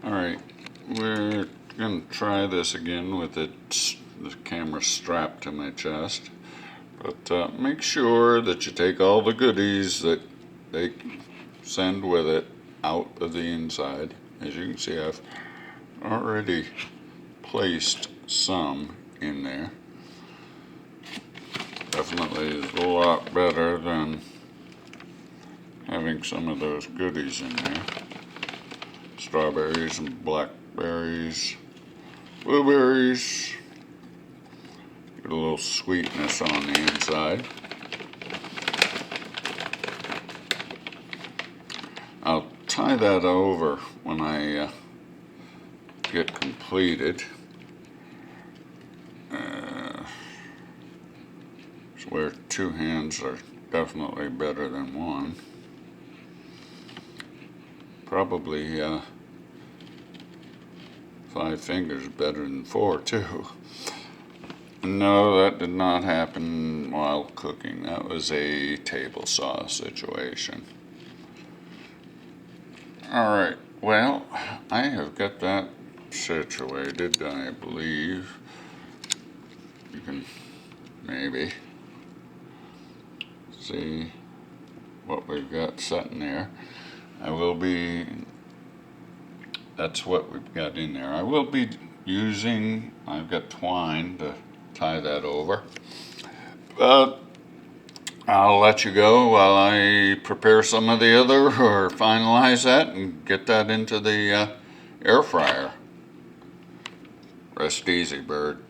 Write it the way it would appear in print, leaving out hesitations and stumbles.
Alright, we're going to try this again with the camera strapped to my chest. But make sure that you take all the goodies that they send with it out of the inside. As you can see, I've already placed some in there. Definitely is a lot better than having some of those goodies in there. Strawberries and blackberries, blueberries. Get a little sweetness on the inside. I'll tie that over when I get completed. Where two hands are definitely better than one. Probably 5 fingers better than 4 too. No, that did not happen while cooking. That was a table saw situation. Alright, well, I have got that situated, I believe. You can maybe see what we've got sitting there. That's what we've got in there. I will be using, I've got twine to tie that over. But I'll let you go while I prepare some of the other or finalize that and get that into the air fryer. Rest easy, bird.